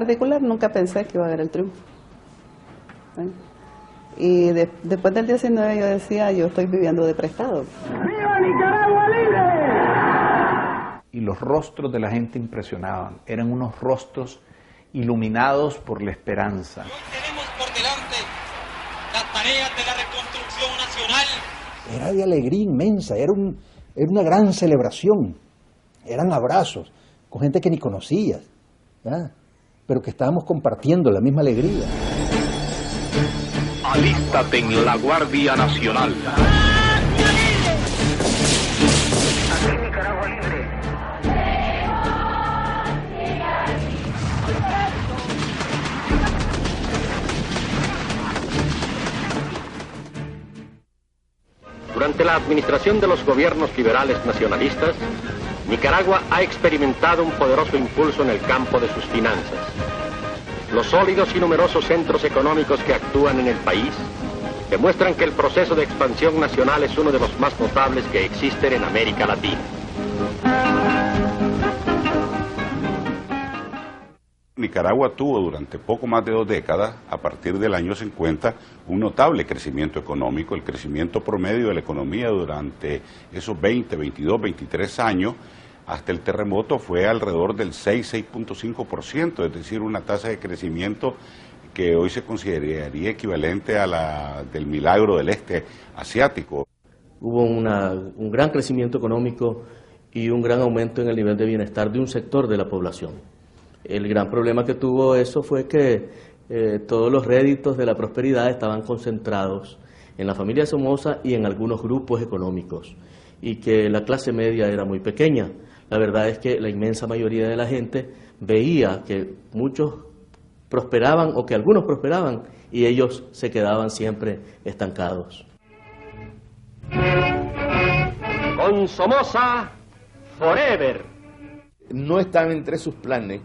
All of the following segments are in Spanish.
particular nunca pensé que iba a haber el triunfo. ¿Sí? Y después del 19 yo decía, yo estoy viviendo de prestado. ¡Viva Nicaragua libre! Y los rostros de la gente impresionaban, eran unos rostros iluminados por la esperanza. Hoy tenemos por delante las tareas de la reconstrucción nacional. Era de alegría inmensa, era una gran celebración, eran abrazos con gente que ni conocías, ¿verdad? Pero que estábamos compartiendo la misma alegría. Alístate en la Guardia Nacional. Aquí Nicaragua libre. Durante la administración de los gobiernos liberales nacionalistas, Nicaragua ha experimentado un poderoso impulso en el campo de sus finanzas. Los sólidos y numerosos centros económicos que actúan en el país demuestran que el proceso de expansión nacional es uno de los más notables que existen en América Latina. Nicaragua tuvo durante poco más de 2 décadas, a partir del año 50, un notable crecimiento económico. El crecimiento promedio de la economía durante esos 20, 22, 23 años, hasta el terremoto, fue alrededor del 6,5%, es decir, una tasa de crecimiento que hoy se consideraría equivalente a la del milagro del este asiático. Hubo un gran crecimiento económico y un gran aumento en el nivel de bienestar de un sector de la población. El gran problema que tuvo eso fue que todos los réditos de la prosperidad estaban concentrados en la familia Somoza y en algunos grupos económicos, y que la clase media era muy pequeña. La verdad es que la inmensa mayoría de la gente veía que muchos prosperaban o que algunos prosperaban y ellos se quedaban siempre estancados. Con Somoza, forever. No estaba entre sus planes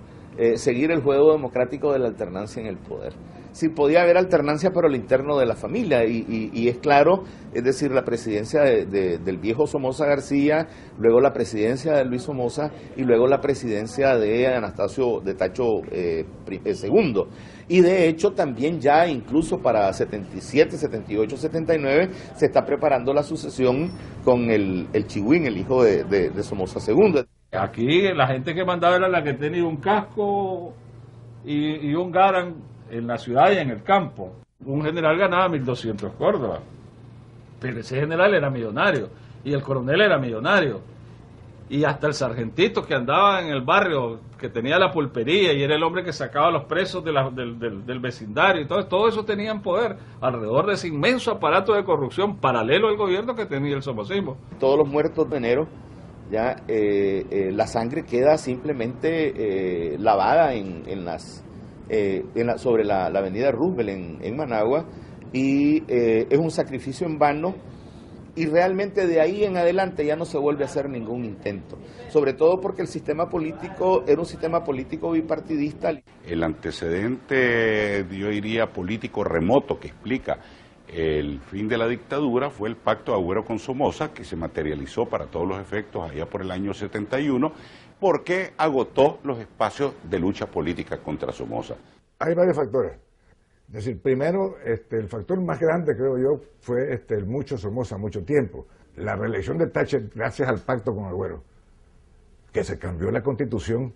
seguir el juego democrático de la alternancia en el poder. Sí, podía haber alternancia pero al interno de la familia y es claro, es decir, la presidencia del viejo Somoza García, luego la presidencia de Luis Somoza y luego la presidencia de Anastasio de Tacho II. Y de hecho también ya incluso para 77, 78, 79 se está preparando la sucesión con el Chihuín, el hijo de Somoza II. Aquí la gente que mandaba era la que tenía un casco y un Garand en la ciudad y en el campo. Un general ganaba 1.200 córdobas, pero ese general era millonario y el coronel era millonario y hasta el sargentito que andaba en el barrio, que tenía la pulpería y era el hombre que sacaba a los presos del vecindario y todo eso tenían poder alrededor de ese inmenso aparato de corrupción paralelo al gobierno que tenía el somocismo. Todos los muertos de enero, ya la sangre queda simplemente lavada sobre la avenida Roosevelt en Managua, y es un sacrificio en vano, y realmente de ahí en adelante ya no se vuelve a hacer ningún intento, sobre todo porque el sistema político era un sistema político bipartidista. El antecedente, yo diría, político remoto que explica el fin de la dictadura fue el pacto de Agüero con Somoza, que se materializó para todos los efectos allá por el año 71, porque agotó los espacios de lucha política contra Somoza. Hay varios factores. Es decir, primero, el factor más grande, creo yo, fue el mucho Somoza, mucho tiempo. La reelección de Thatcher gracias al pacto con Agüero, que se cambió la Constitución,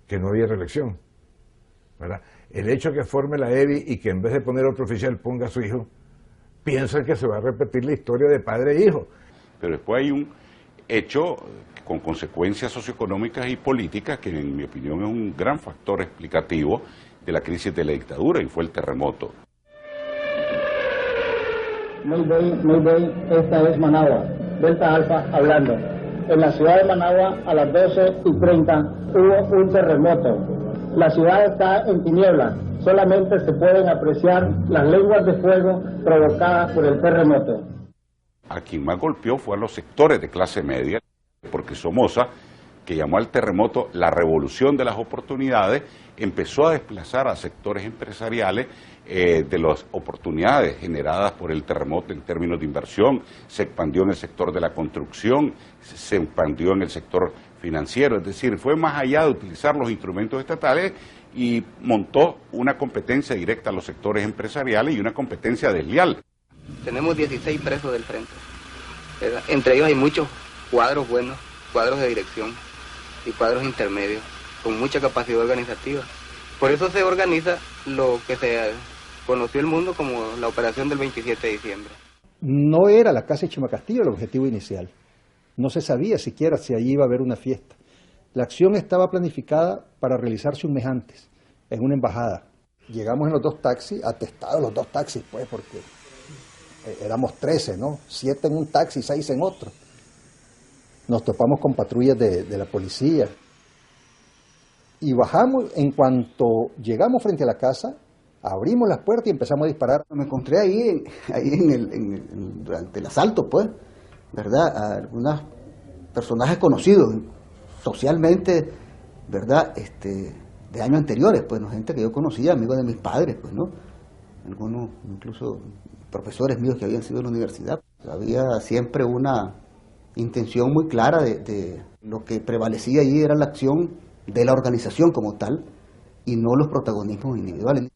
que no había reelección, ¿verdad? El hecho que forme la EBI y que en vez de poner otro oficial ponga a su hijo, piensa que se va a repetir la historia de padre e hijo. Pero después hay un hecho con consecuencias socioeconómicas y políticas que en mi opinión es un gran factor explicativo de la crisis de la dictadura, y fue el terremoto. Muy bien, esta es Managua, Delta Alfa hablando. En la ciudad de Managua a las 12:30 hubo un terremoto. La ciudad está en tinieblas, solamente se pueden apreciar las lenguas de fuego provocadas por el terremoto. A quien más golpeó fue a los sectores de clase media, porque Somoza, que llamó al terremoto la revolución de las oportunidades, empezó a desplazar a sectores empresariales de las oportunidades generadas por el terremoto en términos de inversión. Se expandió en el sector de la construcción, se expandió en el sector financiero, es decir, fue más allá de utilizar los instrumentos estatales y montó una competencia directa a los sectores empresariales y una competencia desleal. Tenemos 16 presos del frente, ¿verdad? Entre ellos hay muchos cuadros buenos, cuadros de dirección y cuadros intermedios, con mucha capacidad organizativa. Por eso se organiza lo que se conoció el mundo como la operación del 27 de diciembre. No era la casa de Chimacastillo el objetivo inicial. No se sabía siquiera si allí iba a haber una fiesta. La acción estaba planificada para realizarse un mes antes, en una embajada. Llegamos en los 2 taxis, atestados los 2 taxis, pues, porque éramos 13, ¿no? 7 en un taxi, 6 en otro. Nos topamos con patrullas de la policía. Y bajamos, en cuanto llegamos frente a la casa, abrimos las puertas y empezamos a disparar. Me encontré ahí durante el asalto, pues, ¿verdad? A algunos personajes conocidos socialmente, ¿verdad? De años anteriores, pues, ¿no? Gente que yo conocía, amigos de mis padres, pues, ¿no? Algunos, incluso profesores míos que habían sido en la universidad. Había siempre una intención muy clara de lo que prevalecía allí era la acción de la organización como tal y no los protagonismos individuales.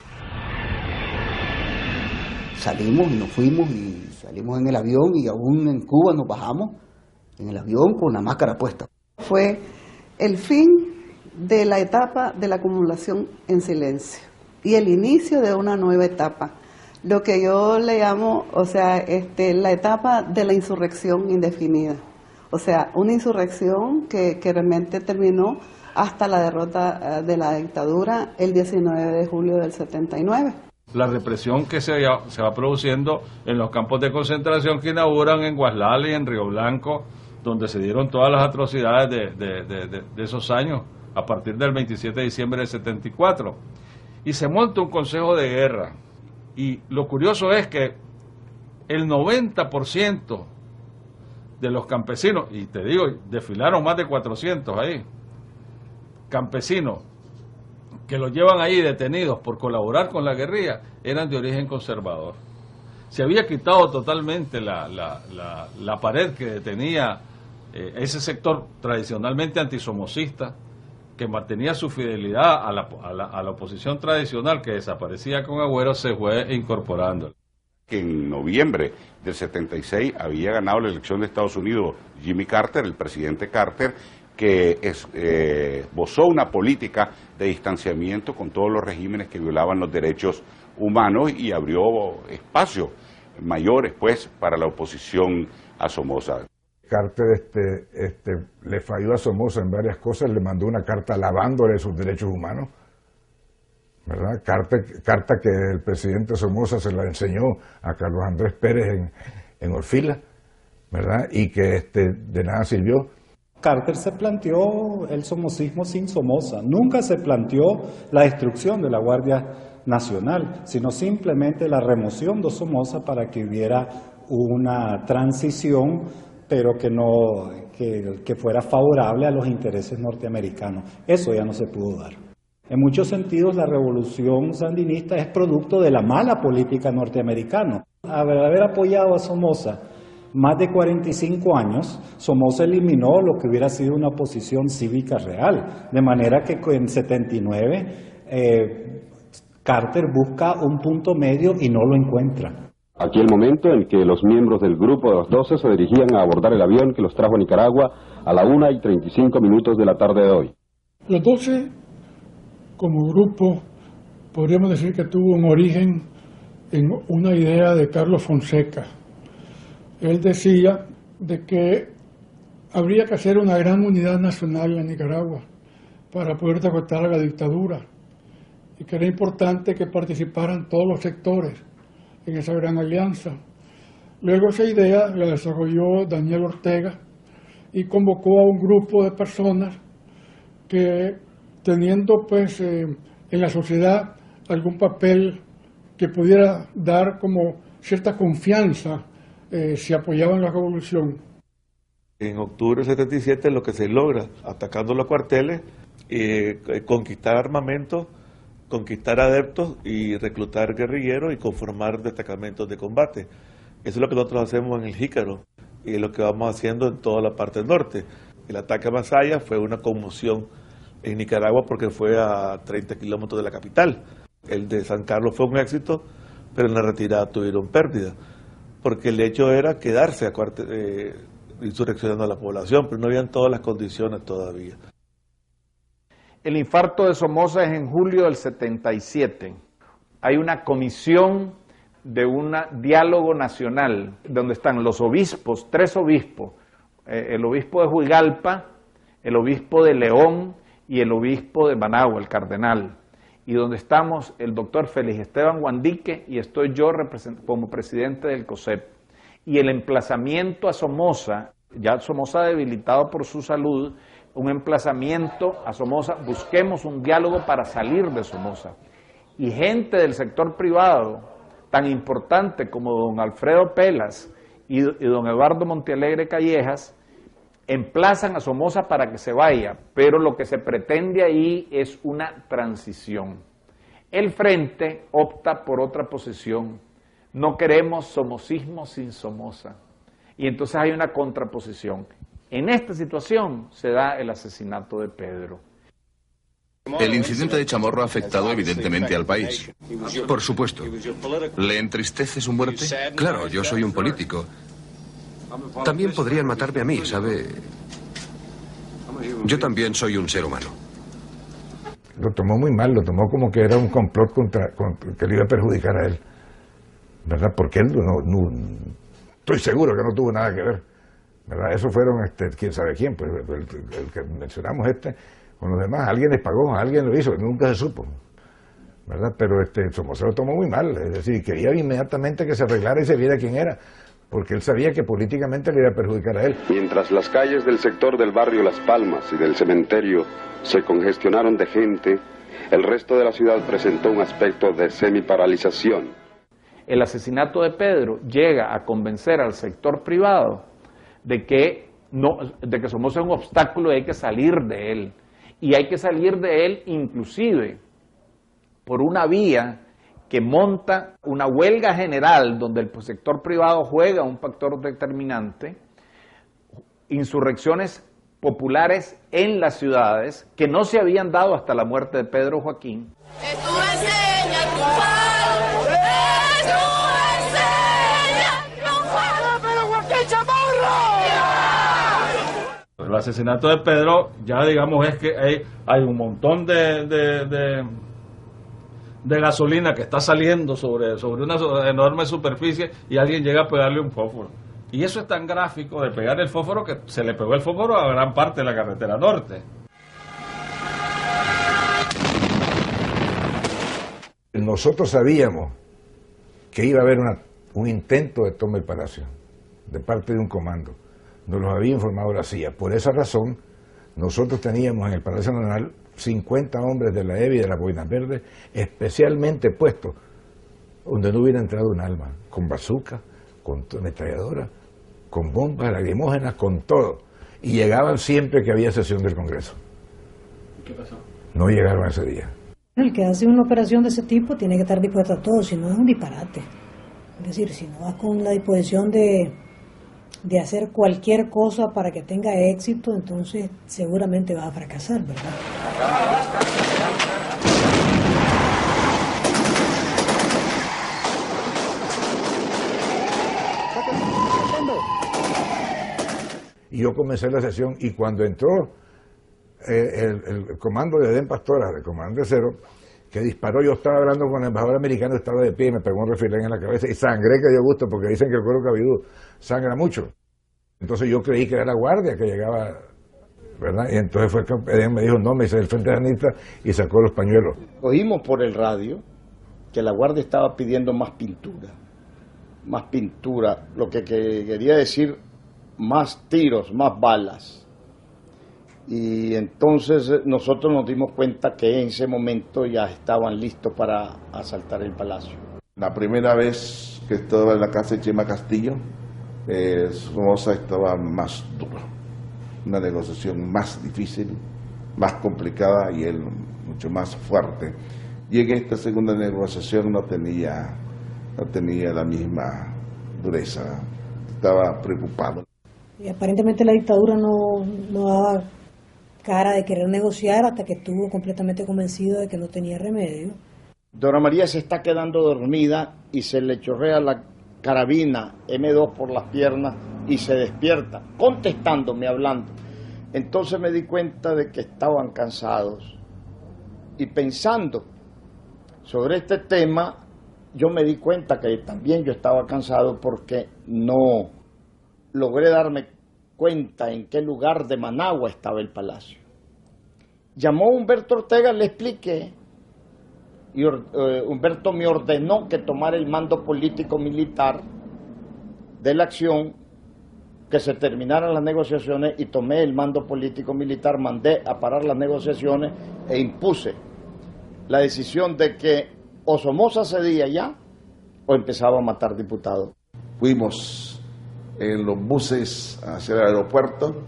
Salimos y nos fuimos y salimos en el avión y aún en Cuba nos bajamos en el avión con la máscara puesta. Fue el fin de la etapa de la acumulación en silencio y el inicio de una nueva etapa, lo que yo le llamo, o sea, la etapa de la insurrección indefinida, o sea, una insurrección que realmente terminó hasta la derrota de la dictadura el 19 de julio del 79. La represión que se va produciendo en los campos de concentración que inauguran en Guaslala y en Río Blanco, donde se dieron todas las atrocidades de esos años, a partir del 27 de diciembre del 74. Y se monta un consejo de guerra. Y lo curioso es que el 90% de los campesinos, y te digo, desfilaron más de 400 ahí, campesinos, que los llevan ahí detenidos por colaborar con la guerrilla, eran de origen conservador. Se había quitado totalmente la pared que detenía ese sector tradicionalmente antisomocista, que mantenía su fidelidad a la oposición tradicional que desaparecía con Agüero, se fue incorporando. Que en noviembre del 76 había ganado la elección de Estados Unidos Jimmy Carter, el presidente Carter, que esbozó una política de distanciamiento con todos los regímenes que violaban los derechos humanos y abrió espacios mayores, pues, para la oposición a Somoza. Carter le falló a Somoza en varias cosas, le mandó una carta alabándole sus derechos humanos, ¿verdad? Carta que el presidente Somoza se la enseñó a Carlos Andrés Pérez en Orfila, ¿verdad? Y que de nada sirvió. Carter se planteó el somocismo sin Somoza, nunca se planteó la destrucción de la Guardia Nacional, sino simplemente la remoción de Somoza para que hubiera una transición, pero que fuera favorable a los intereses norteamericanos. Eso ya no se pudo dar. En muchos sentidos, la revolución sandinista es producto de la mala política norteamericana. Al haber apoyado a Somoza más de 45 años, Somoza eliminó lo que hubiera sido una oposición cívica real, de manera que en 79 Carter busca un punto medio y no lo encuentra. Aquí el momento en que los miembros del grupo de los 12 se dirigían a abordar el avión que los trajo a Nicaragua a la 1:35 de la tarde de hoy. Los 12, como grupo, podríamos decir que tuvo un origen en una idea de Carlos Fonseca. Él decía de que habría que hacer una gran unidad nacional en Nicaragua para poder derrotar a la dictadura y que era importante que participaran todos los sectores en esa gran alianza. Luego esa idea la desarrolló Daniel Ortega y convocó a un grupo de personas que, teniendo pues en la sociedad algún papel que pudiera dar como cierta confianza, si apoyaban la revolución. En octubre del 77 lo que se logra, atacando los cuarteles, conquistar armamento, conquistar adeptos y reclutar guerrilleros y conformar destacamentos de combate. Eso es lo que nosotros hacemos en el Jícaro y es lo que vamos haciendo en toda la parte norte. El ataque a Masaya fue una conmoción en Nicaragua porque fue a 30 kilómetros de la capital. El de San Carlos fue un éxito, pero en la retirada tuvieron pérdida, porque el hecho era quedarse insurreccionando a la población, pero no habían todas las condiciones todavía. El infarto de Somoza es en julio del 77. Hay una comisión de un diálogo nacional, donde están los obispos, 3 obispos, el obispo de Juigalpa, el obispo de León y el obispo de Managua, el cardenal, y donde estamos el doctor Félix Esteban Guandique y estoy yo como presidente del COSEP. Y el emplazamiento a Somoza, ya Somoza debilitado por su salud, un emplazamiento a Somoza, busquemos un diálogo para salir de Somoza. Y gente del sector privado, tan importante como don Alfredo Pelas y don Eduardo Montealegre Callejas, emplazan a Somoza para que se vaya, pero lo que se pretende ahí es una transición. El Frente opta por otra posición, no queremos somocismo sin Somoza, y entonces hay una contraposición. En esta situación se da el asesinato de Pedro. El incidente de Chamorro ha afectado evidentemente al país. Por supuesto. ¿Le entristece su muerte? Claro, yo soy un político. También podrían matarme a mí, ¿sabe? Yo también soy un ser humano. Lo tomó muy mal, lo tomó como que era un complot que le iba a perjudicar a él, ¿verdad? Porque él no estoy seguro que no tuvo nada que ver, ¿verdad? Eso fueron, quién sabe quién, pues el que mencionamos con los demás, alguien les pagó, alguien lo hizo, nunca se supo, ¿verdad? Pero Somoza lo tomó muy mal, es decir, quería inmediatamente que se arreglara y se viera quién era, porque él sabía que políticamente le iba a perjudicar a él. Mientras las calles del sector del barrio Las Palmas y del cementerio se congestionaron de gente, el resto de la ciudad presentó un aspecto de semiparalización. El asesinato de Pedro llega a convencer al sector privado de que Somoza es un obstáculo y hay que salir de él. Y hay que salir de él inclusive por una vía que monta una huelga general donde el sector privado juega un factor determinante, insurrecciones populares en las ciudades que no se habían dado hasta la muerte de Pedro Joaquín. El asesinato de Pedro, ya digamos, es que hay un montón de gasolina que está saliendo sobre una enorme superficie y alguien llega a pegarle un fósforo. Y eso es tan gráfico de pegar el fósforo que se le pegó el fósforo a gran parte de la carretera norte. Nosotros sabíamos que iba a haber un intento de toma del palacio de parte de un comando. Nos lo había informado la CIA. Por esa razón, nosotros teníamos en el Palacio Nacional 50 hombres de la EBI y de las Boinas Verdes especialmente puestos donde no hubiera entrado un alma, con bazooka, con ametralladora, con bombas lacrimógenas, con todo. Y llegaban siempre que había sesión del Congreso. ¿Qué pasó? No llegaron ese día. El que hace una operación de ese tipo tiene que estar dispuesto a todo, si no es un disparate. Es decir, si no vas con la disposición de hacer cualquier cosa para que tenga éxito, entonces seguramente vas a fracasar, ¿verdad? Y yo comencé la sesión y cuando entró el comando de Edén Pastora, el comandante Cero, que disparó, yo estaba hablando con el embajador americano, estaba de pie y me pegó un refilén en la cabeza y sangré que dio gusto porque dicen que el cuero cabelludo sangra mucho. Entonces yo creí que era la guardia que llegaba, ¿verdad? Y entonces fue que Edén me dijo, no, me hice el Frente Sandinista y sacó los pañuelos. Oímos por el radio que la guardia estaba pidiendo más pintura, lo que quería decir más tiros, más balas. Y entonces nosotros nos dimos cuenta que en ese momento ya estaban listos para asaltar el palacio. La primera vez que estaba en la casa de Chema Castillo, Somoza estaba más duro, una negociación más difícil, más complicada y él mucho más fuerte. Y en esta segunda negociación no tenía la misma dureza, estaba preocupado. Y aparentemente la dictadura no daba cara de querer negociar hasta que estuvo completamente convencido de que no tenía remedio. Dora María se está quedando dormida y se le chorrea la carabina M2 por las piernas y se despierta, contestándome, hablando. Entonces me di cuenta de que estaban cansados y pensando sobre este tema, yo me di cuenta que también yo estaba cansado porque no logré darme cuenta en qué lugar de Managua estaba el palacio. Llamó Humberto Ortega, le expliqué, y Humberto me ordenó que tomara el mando político-militar de la acción, que se terminaran las negociaciones, y tomé el mando político-militar, mandé a parar las negociaciones e impuse la decisión de que o Somoza cedía ya o empezaba a matar diputados. Fuimos en los buses hacia el aeropuerto.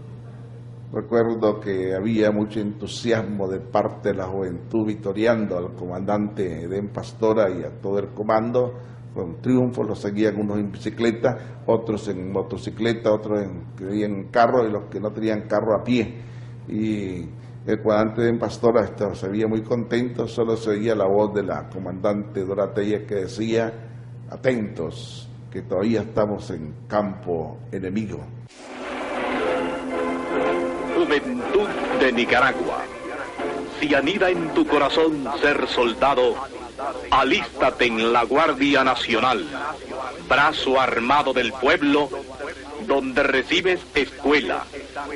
Recuerdo que había mucho entusiasmo de parte de la juventud vitoreando al comandante Edén Pastora y a todo el comando. Fue un triunfo, los seguían unos en bicicleta, otros en motocicleta, otros en carro, y los que no tenían carro a pie. Y el comandante Edén Pastora se veía muy contento, solo se oía la voz de la comandante Dora Telles que decía: atentos, que todavía estamos en campo enemigo. Juventud de Nicaragua, si anida en tu corazón ser soldado, alístate en la Guardia Nacional, brazo armado del pueblo, donde recibes escuela,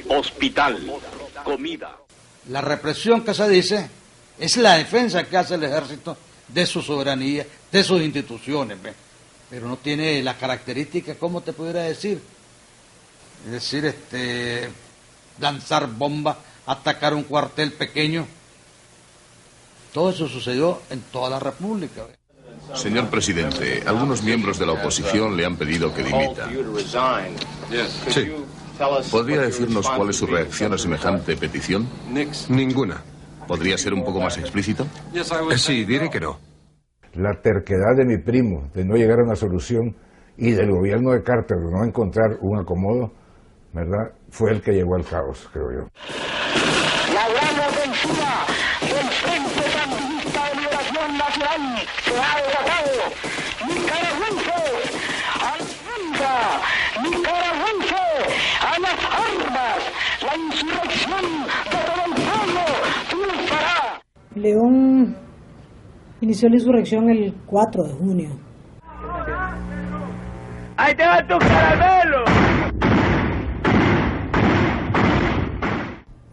hospital, comida. La represión que se dice es la defensa que hace el ejército de su soberanía, de sus instituciones, ¿ve? Pero no tiene las características, ¿cómo te pudiera decir? Es decir, lanzar bombas, atacar un cuartel pequeño. Todo eso sucedió en toda la República. Señor presidente, algunos miembros de la oposición le han pedido que dimita. Sí. ¿Podría decirnos cuál es su reacción a semejante petición? Ninguna. ¿Podría ser un poco más explícito? Sí, diré que no. La terquedad de mi primo de no llegar a una solución y del gobierno de Carter de no encontrar un acomodo, ¿verdad?, fue el que llevó al caos, creo yo. La gran ofensiva del Frente Sandinista de Liberación Nacional se ha desatado. Nicaragüenses, a la banda, nicaragüenses, a las armas. La insurrección de todo el pueblo triunfará. León inició la insurrección el 4 de junio. ¡Ahí te va tu caramelo!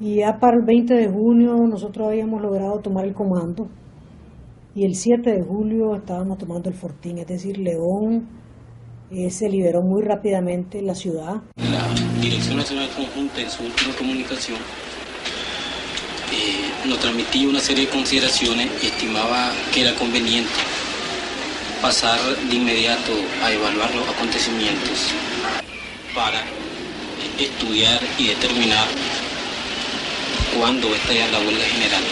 Y ya para el 20 de junio nosotros habíamos logrado tomar el comando. Y el 7 de julio estábamos tomando el Fortín, es decir, León se liberó muy rápidamente la ciudad. La Dirección Nacional Conjunta en su última comunicación nos transmitía una serie de consideraciones y estimaba que era conveniente pasar de inmediato a evaluar los acontecimientos para estudiar y determinar cuándo estallar la huelga general,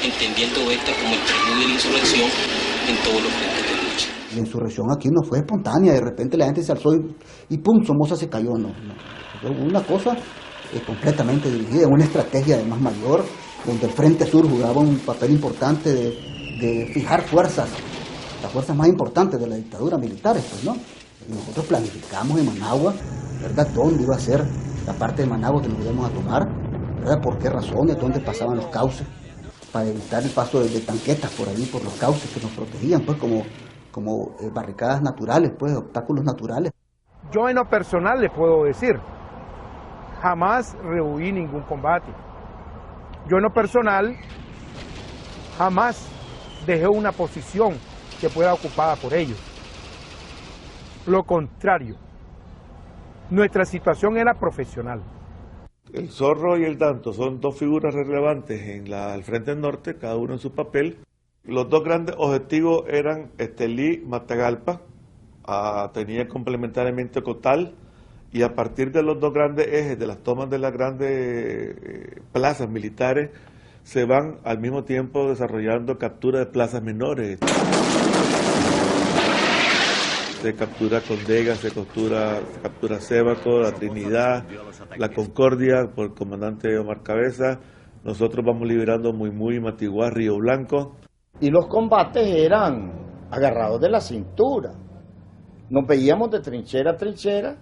entendiendo esta como el preludio de la insurrección en todos los frentes de lucha. La insurrección aquí no fue espontánea, de repente la gente se alzó y pum, Somoza se cayó, no. Fue una cosa completamente dirigida, una estrategia además mayor, donde el Frente Sur jugaba un papel importante de fijar fuerzas, las fuerzas más importantes de la dictadura militares, pues, ¿no? Y nosotros planificamos en Managua, ¿verdad?, dónde iba a ser la parte de Managua que nos íbamos a tomar, ¿verdad?, por qué razones, dónde pasaban los cauces, para evitar el paso de tanquetas por ahí, por los cauces que nos protegían, pues, como barricadas naturales, pues, obstáculos naturales. Yo en lo personal le puedo decir, jamás rehuí ningún combate. Yo en lo personal jamás dejé una posición que fuera ocupada por ellos. Lo contrario, nuestra situación era profesional. El Zorro y el Danto son dos figuras relevantes en el Frente Norte, cada uno en su papel. Los dos grandes objetivos eran Estelí, Matagalpa, tenían complementariamente Cotal, y a partir de los dos grandes ejes de las tomas de las grandes plazas militares, se van al mismo tiempo desarrollando captura de plazas menores. Se captura Condega, se captura Sébaco, la Trinidad, la Concordia por el comandante Omar Cabeza, nosotros vamos liberando Muy, Matiguá, Río Blanco. Y los combates eran agarrados de la cintura. Nos veíamos de trinchera a trinchera,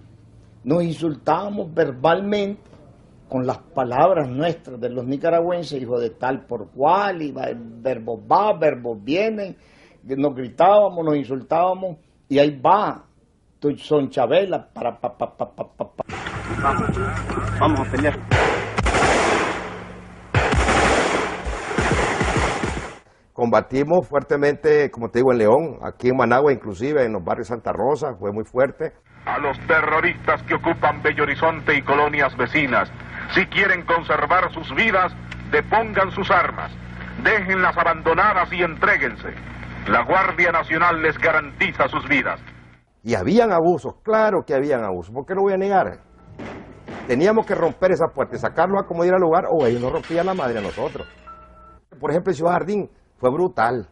nos insultábamos verbalmente con las palabras nuestras de los nicaragüenses, hijo de tal por cual, y verbos va, verbos vienen, nos gritábamos, nos insultábamos, y ahí va, son Chabela, Vamos a pelear. Combatimos fuertemente, como te digo, en León, aquí en Managua, inclusive en los barrios Santa Rosa, fue muy fuerte. A los terroristas que ocupan Bello Horizonte y colonias vecinas, si quieren conservar sus vidas, depongan sus armas, déjenlas abandonadas y entréguense. La Guardia Nacional les garantiza sus vidas. Y habían abusos, claro que habían abusos, ¿por qué lo voy a negar? Teníamos que romper esa puerta y sacarlos a como diera lugar, o ellos nos rompían la madre a nosotros. Por ejemplo, en Ciudad Jardín fue brutal,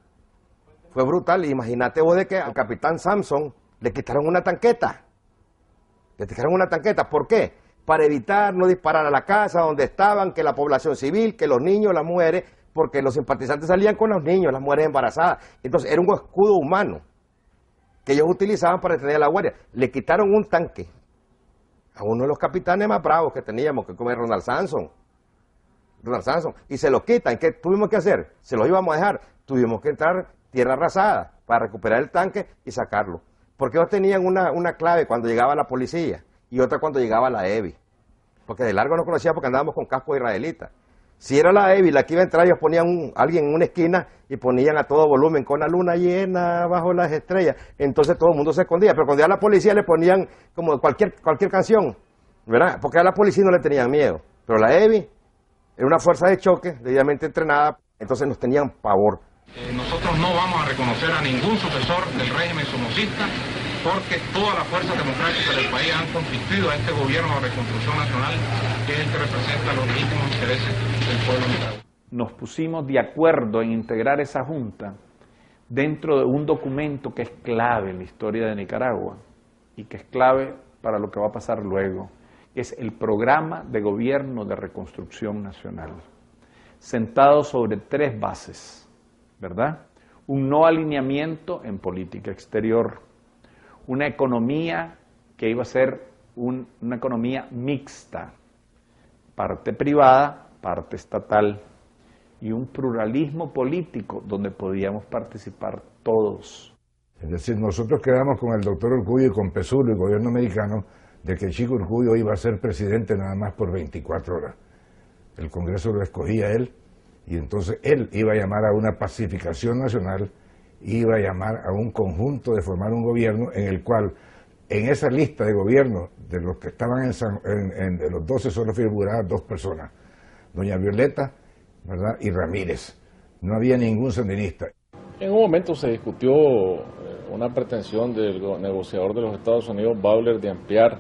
imagínate vos de que al capitán Samson le quitaron una tanqueta, ¿por qué? Para evitar no disparar a la casa donde estaban, que la población civil, que los niños, las mujeres, porque los simpatizantes salían con los niños, las mujeres embarazadas, entonces era un escudo humano que ellos utilizaban para detener a la guardia. Le quitaron un tanque a uno de los capitanes más bravos que teníamos, que como es Ronald Sanson, y se lo quitan. ¿Qué tuvimos que hacer? Se los íbamos a dejar, tuvimos que entrar tierra arrasada para recuperar el tanque y sacarlo, porque ellos tenían una clave cuando llegaba la policía y otra cuando llegaba la EBI, porque de largo no conocía porque andábamos con casco israelita. Si era la EBI la que iba a entrar, ellos ponían alguien en una esquina y ponían a todo volumen con la luna llena bajo las estrellas, entonces todo el mundo se escondía, pero cuando ya la policía le ponían como cualquier canción, ¿verdad? Porque a la policía no le tenían miedo, pero la EBI era una fuerza de choque debidamente entrenada, entonces nos tenían pavor. Nosotros no vamos a reconocer a ningún sucesor del régimen somocista, porque todas las fuerzas democráticas del país han constituido a este gobierno de reconstrucción nacional, que es el que representa los legítimos intereses del pueblo nicaragüense. Nos pusimos de acuerdo en integrar esa junta dentro de un documento que es clave en la historia de Nicaragua y que es clave para lo que va a pasar luego. Es el Programa de Gobierno de Reconstrucción Nacional, sentado sobre 3 bases, ¿verdad? Un no alineamiento en política exterior, una economía que iba a ser una economía mixta, parte privada, parte estatal, y un pluralismo político donde podíamos participar todos. Es decir, nosotros quedamos con el doctor Urcullo y con PSUL, el gobierno americano, de que Chico Urcullo iba a ser presidente nada más por 24 horas. El Congreso lo escogía él, y entonces él iba a llamar a una pacificación nacional, iba a llamar a un conjunto de formar un gobierno en el cual, en esa lista de gobierno, de los que estaban de los 12 solo figuraban 2 personas, doña Violeta, ¿verdad?, y Ramírez. No había ningún sandinista. En un momento se discutió una pretensión del negociador de los Estados Unidos, Bowler, de ampliar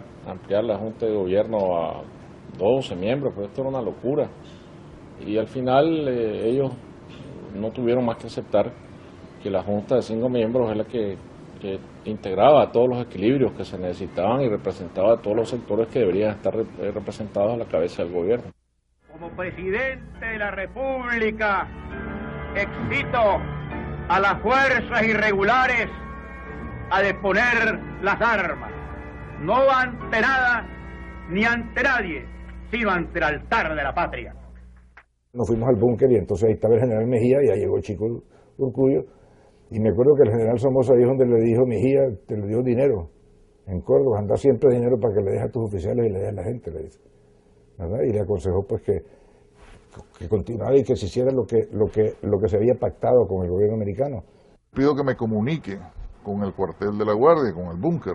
la Junta de Gobierno a 12 miembros, pero esto era una locura. Y al final ellos no tuvieron más que aceptar que la Junta de 5 miembros es la que integraba todos los equilibrios que se necesitaban y representaba a todos los sectores que deberían estar representados a la cabeza del gobierno. Como presidente de la República, excito a las fuerzas irregulares a deponer las armas, no ante nada ni ante nadie, sino ante el altar de la patria. Nos fuimos al búnker y entonces ahí estaba el general Mejía y ahí llegó Chico Urcullo, y me acuerdo que el general Somoza ahí donde le dijo: Mejía, te le dio dinero en Córdoba, anda siempre dinero para que le dejes a tus oficiales y le dejes a la gente, le dice, ¿verdad? Y le aconsejó pues que continuara y que se hiciera lo que se había pactado con el gobierno americano. Pido que me comunique con el cuartel de la Guardia, con el búnker.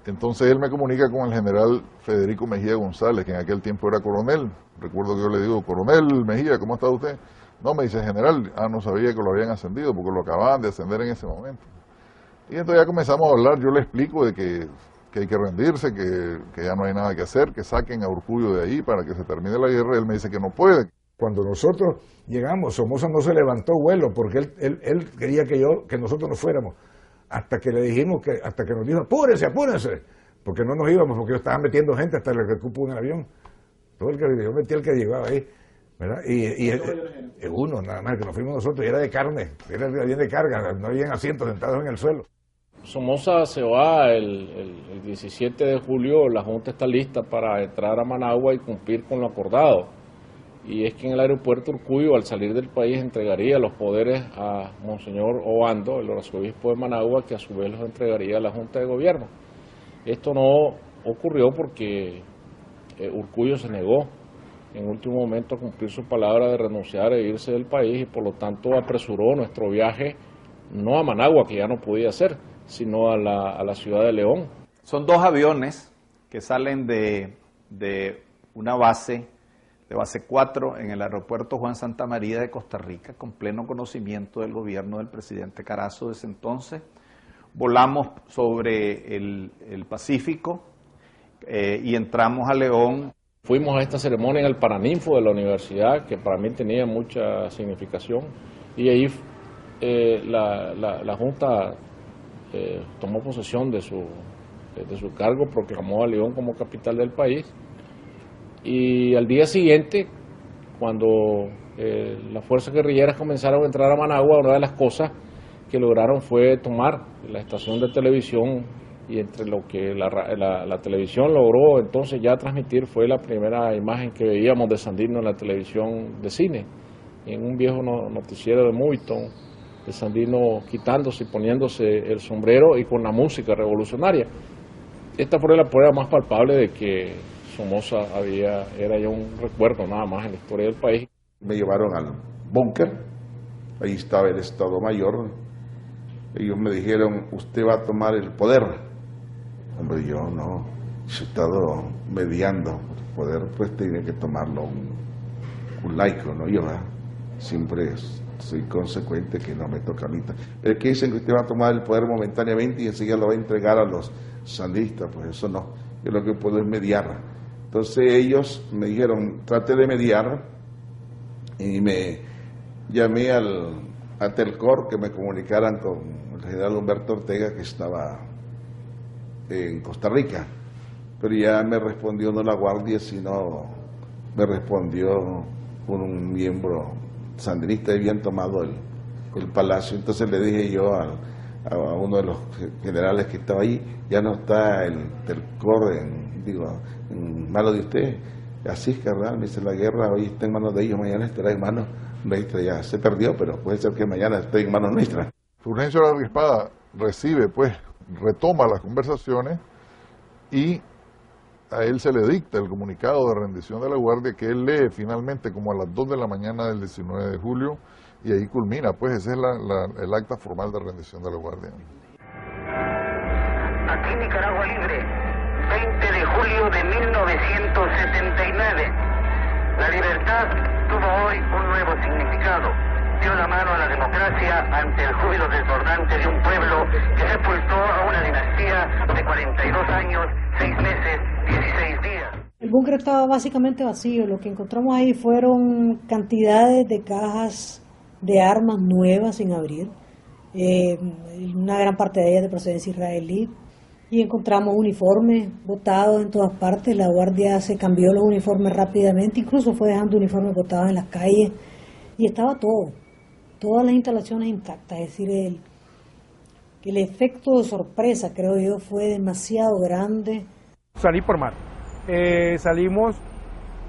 Entonces él me comunica con el general Federico Mejía González, que en aquel tiempo era coronel. Recuerdo que yo le digo: coronel Mejía, ¿cómo está usted? No, me dice: general, no sabía que lo habían ascendido porque lo acababan de ascender en ese momento. Y entonces ya comenzamos a hablar, yo le explico de que hay que rendirse, que ya no hay nada que hacer, que saquen a Urcullo de ahí para que se termine la guerra. Él me dice que no puede. Cuando nosotros llegamos, Somoza no se levantó vuelo porque él quería que nosotros nos fuéramos, hasta que le dijimos hasta que nos dijo: apúrense, porque no nos íbamos, porque yo estaba metiendo gente hasta el que cupo un avión. Todo yo metí el que llegaba ahí, ¿verdad? Y uno, nada más, que nos fuimos nosotros, y era de carne, era bien de carga, no habían asientos sentados en el suelo. Somoza se va el 17 de julio, la Junta está lista para entrar a Managua y cumplir con lo acordado. Y es que en el aeropuerto Urcuyo, al salir del país, entregaría los poderes a Monseñor Obando, el arzobispo de Managua, que a su vez los entregaría a la Junta de Gobierno. Esto no ocurrió porque Urcuyo se negó en último momento a cumplir su palabra de renunciar e irse del país, y por lo tanto apresuró nuestro viaje no a Managua, que ya no podía ser, sino a la ciudad de León. Son 2 aviones que salen de una base, de base 4 en el aeropuerto Juan Santamaría de Costa Rica, con pleno conocimiento del gobierno del presidente Carazo de ese entonces. Volamos sobre el Pacífico y entramos a León. Fuimos a esta ceremonia en el Paraninfo de la universidad, que para mí tenía mucha significación, y ahí la Junta tomó posesión de su cargo, proclamó a León como capital del país, y al día siguiente, cuando las fuerzas guerrilleras comenzaron a entrar a Managua, una de las cosas que lograron fue tomar la estación de televisión, y entre lo que la televisión logró entonces ya transmitir fue la primera imagen que veíamos de Sandino en la televisión de cine, en un viejo noticiero de Moviton, de Sandino quitándose y poniéndose el sombrero y con la música revolucionaria. Esta fue la prueba más palpable de que Somoza era ya un recuerdo nada más en la historia del país. Me llevaron al búnker, ahí estaba el Estado Mayor. Ellos me dijeron, usted va a tomar el poder. Hombre, yo no, yo he estado mediando. El poder pues tiene que tomarlo un laico, ¿no? Yo siempre soy consecuente, que no me toca a mí. Pero que dicen que usted va a tomar el poder momentáneamente y enseguida lo va a entregar a los sandistas, pues eso no. Yo lo que puedo es mediar. Entonces ellos me dijeron, trate de mediar, y me llamé a Telcor que me comunicaran con el general Humberto Ortega, que estaba en Costa Rica, pero ya me respondió no la Guardia, sino me respondió un miembro sandinista, y habían tomado el palacio. Entonces le dije yo a uno de los generales que estaba ahí, ya no está el Telcor en manos de usted. Así es, carnal, me dice, la guerra hoy está en manos de ellos, mañana estará en manos nuestras. Ya se perdió, pero puede ser que mañana esté en manos nuestras. Fulgencio Larga Espada recibe, pues, retoma las conversaciones, y a él se le dicta el comunicado de rendición de la Guardia, que él lee finalmente como a las 2 de la mañana del 19 de julio, y ahí culmina, pues ese es el acta formal de rendición de la Guardia. Aquí Nicaragua Libre, 20 de julio de 1979. La libertad tuvo hoy un nuevo significado. Dio la mano a la democracia ante el júbilo desbordante de un pueblo que sepultó a una dinastía de 42 años, 6 meses, 16 días. El búnker estaba básicamente vacío. Lo que encontramos ahí fueron cantidades de cajas de armas nuevas sin abrir, una gran parte de ellas de procedencia israelí, y encontramos uniformes botados en todas partes. La Guardia se cambió los uniformes rápidamente, incluso fue dejando uniformes botados en las calles, y estaba todas las instalaciones intactas. Es decir, el efecto de sorpresa, creo yo, fue demasiado grande. Salí por mar, salimos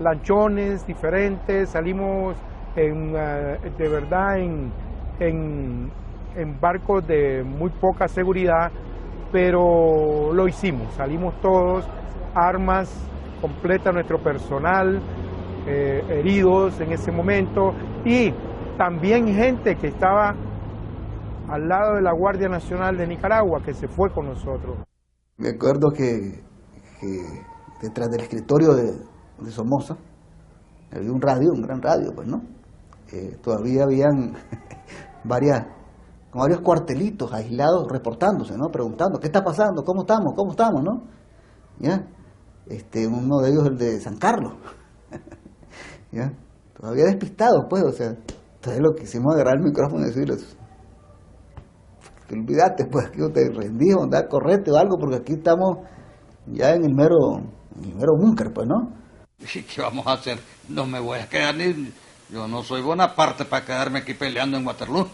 lanchones diferentes, salimos de verdad en barcos de muy poca seguridad, pero lo hicimos, salimos todos, armas completa, nuestro personal, heridos en ese momento, y también gente que estaba al lado de la Guardia Nacional de Nicaragua, que se fue con nosotros. Me acuerdo que detrás del escritorio de Somoza había un radio, un gran radio, pues, ¿no? Todavía habían varios cuartelitos aislados reportándose, ¿no? Preguntando, ¿qué está pasando? ¿Cómo estamos, no? ¿Ya? Uno de ellos, el de San Carlos. ¿Ya? Todavía despistado, pues, o sea, entonces lo que hicimos agarrar el micrófono y decirles, te olvidaste, pues, aquí no te rendí, correte o algo, porque aquí estamos ya en el mero búnker, pues, ¿no? ¿Y qué vamos a hacer? No me voy a quedar ni... Yo no soy Bonaparte para quedarme aquí peleando en Waterloo.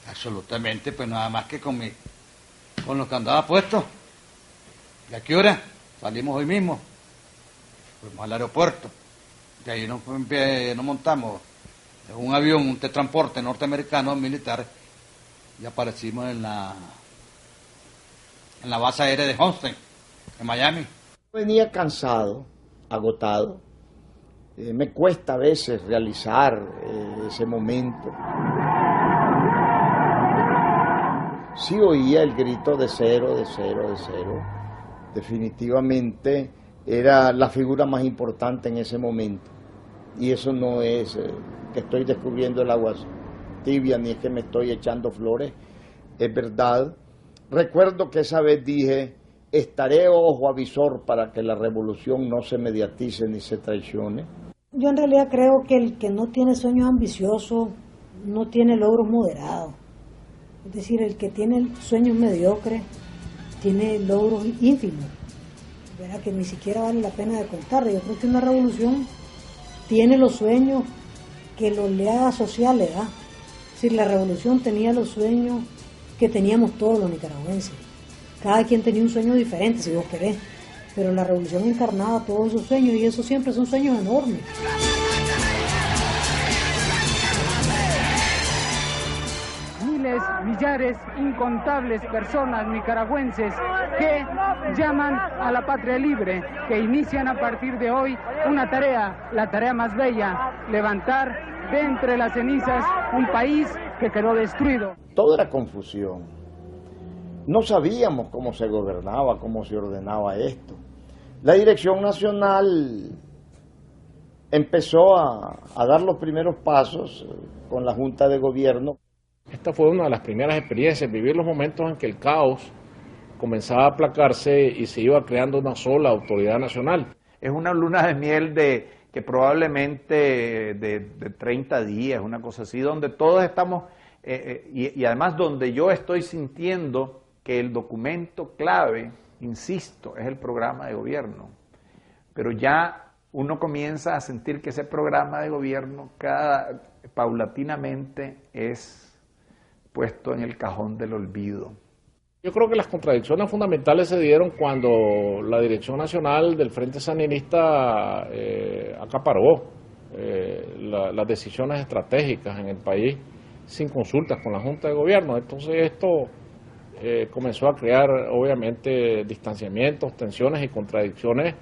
Absolutamente, pues nada más que con los que andaba puestos. ¿Y a qué hora? Salimos hoy mismo. Fuimos al aeropuerto. De ahí nos montamos en un avión, un transporte norteamericano militar, y aparecimos en la base aérea de Homestead, en Miami. Venía cansado, agotado. Me cuesta a veces realizar ese momento. Sí oía el grito de cero, de cero, de cero. Definitivamente era la figura más importante en ese momento. Y eso no es que estoy descubriendo el agua tibia, ni es que me estoy echando flores. Es verdad. Recuerdo que esa vez dije, estaré ojo avisor para que la revolución no se mediatice ni se traicione. Yo en realidad creo que el que no tiene sueños ambiciosos no tiene logros moderados. Es decir, el que tiene sueños mediocres tiene logros ínfimos, ¿verdad? Que ni siquiera vale la pena de contar. Yo creo que una revolución tiene los sueños que los oleadas sociales da. Es decir, la revolución tenía los sueños que teníamos todos los nicaragüenses. Cada quien tenía un sueño diferente, si vos querés. Pero la revolución encarnaba todos esos sueños, y esos siempre son sueños enormes. Miles, millares, incontables personas nicaragüenses que llaman a la patria libre, que inician a partir de hoy una tarea, la tarea más bella, levantar de entre las cenizas un país que quedó destruido. Todo era confusión. No sabíamos cómo se gobernaba, cómo se ordenaba esto. La Dirección Nacional empezó a dar los primeros pasos con la Junta de Gobierno. Esta fue una de las primeras experiencias, vivir los momentos en que el caos comenzaba a aplacarse y se iba creando una sola autoridad nacional. Es una luna de miel que probablemente de 30 días, una cosa así, donde todos estamos, y además donde yo estoy sintiendo que el documento clave, insisto, es el programa de gobierno. Pero ya uno comienza a sentir que ese programa de gobierno paulatinamente es puesto en el cajón del olvido. Yo creo que las contradicciones fundamentales se dieron cuando la Dirección Nacional del Frente Sandinista acaparó las decisiones estratégicas en el país sin consultas con la Junta de Gobierno. Entonces esto comenzó a crear obviamente distanciamientos, tensiones y contradicciones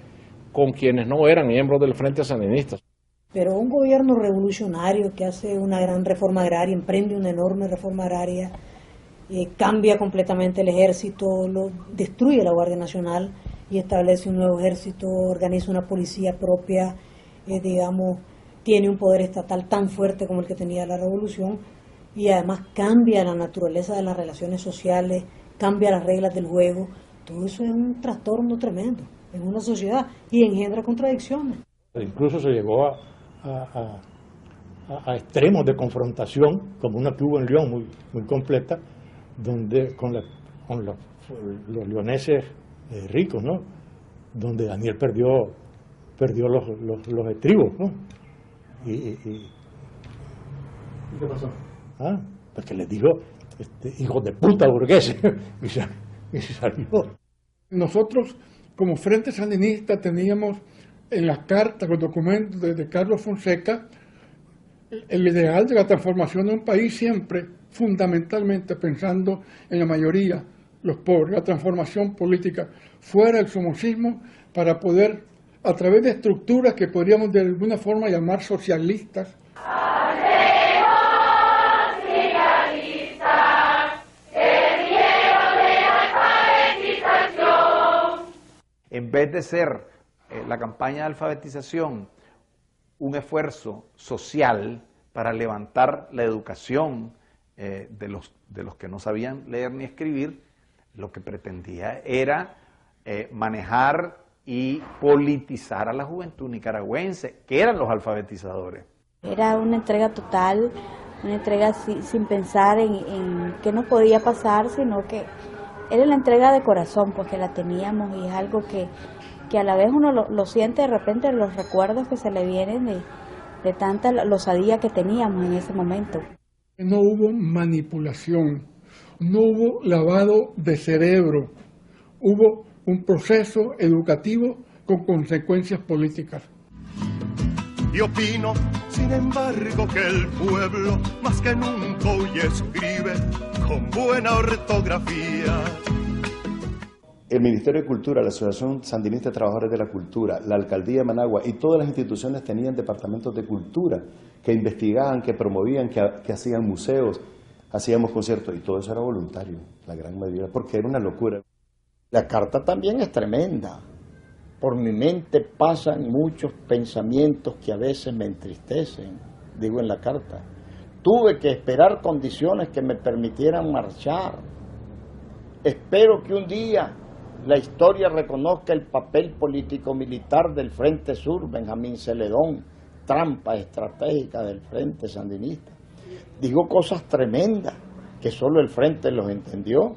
con quienes no eran miembros del Frente Sandinista. Pero un gobierno revolucionario que hace una gran reforma agraria, emprende una enorme reforma agraria, cambia completamente el ejército, destruye la Guardia Nacional y establece un nuevo ejército, organiza una policía propia, tiene un poder estatal tan fuerte como el que tenía la revolución, y además cambia la naturaleza de las relaciones sociales, cambia las reglas del juego. Todo eso es un trastorno tremendo en una sociedad y engendra contradicciones. Incluso se llegó a extremos de confrontación, como una que hubo en León muy completa, donde con los leoneses ricos, ¿no? Donde Daniel perdió los estribos, ¿no? ¿Y qué pasó? Porque les dijo, hijos de puta burgueses, y se salió. Nosotros, como Frente Sandinista, teníamos en las cartas, los documentos de Carlos Fonseca, el ideal de la transformación de un país siempre, fundamentalmente pensando en la mayoría, los pobres, la transformación política fuera del somocismo para poder, a través de estructuras que podríamos de alguna forma llamar socialistas, en vez de ser la campaña de alfabetización un esfuerzo social para levantar la educación de los que no sabían leer ni escribir, lo que pretendía era manejar y politizar a la juventud nicaragüense, que eran los alfabetizadores. Era una entrega total, una entrega sin pensar en qué nos podía pasar, sino que era la entrega de corazón, porque la teníamos, y es algo que que a la vez uno lo siente de repente los recuerdos que se le vienen de tanta losadía que teníamos en ese momento. No hubo manipulación, no hubo lavado de cerebro, hubo un proceso educativo con consecuencias políticas. Y opino, sin embargo, que el pueblo más que nunca hoy escribe con buena ortografía. El Ministerio de Cultura, la Asociación Sandinista de Trabajadores de la Cultura, la Alcaldía de Managua y todas las instituciones tenían departamentos de cultura que investigaban, que promovían, que hacían museos, hacíamos conciertos, y todo eso era voluntario, la gran mayoría, porque era una locura. La carta también es tremenda. Por mi mente pasan muchos pensamientos que a veces me entristecen, digo en la carta. Tuve que esperar condiciones que me permitieran marchar. Espero que un día la historia reconozca el papel político-militar del Frente Sur, Benjamín Celedón, trampa estratégica del Frente Sandinista. Digo cosas tremendas que solo el Frente los entendió.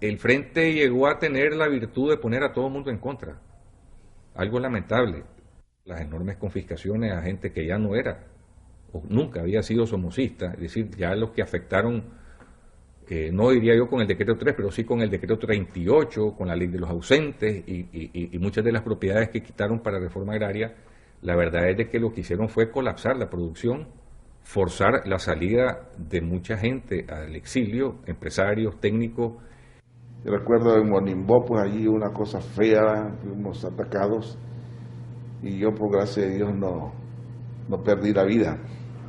El Frente llegó a tener la virtud de poner a todo el mundo en contra. Algo lamentable. Las enormes confiscaciones a gente que ya no era o nunca había sido somocista, es decir, ya los que afectaron, no diría yo con el decreto 3, pero sí con el decreto 38, con la ley de los ausentes y muchas de las propiedades que quitaron para reforma agraria. La verdad es de que lo que hicieron fue colapsar la producción, forzar la salida de mucha gente al exilio, empresarios, técnicos. Yo recuerdo en Monimbó, pues allí una cosa fea, fuimos atacados, y yo por gracia de Dios no perdí la vida,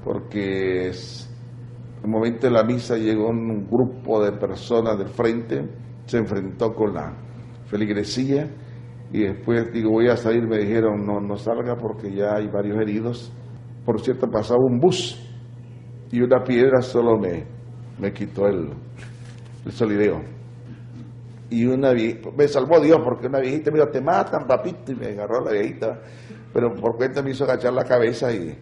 porque en el momento de la misa llegó un grupo de personas del frente, se enfrentó con la feligresía, y después digo, voy a salir, me dijeron, no salga porque ya hay varios heridos. Por cierto, pasaba un bus, y una piedra solo me quitó el solideo. Y me salvó Dios, porque una viejita me dijo, te matan, papito, y me agarró la viejita, pero por cuenta me hizo agachar la cabeza y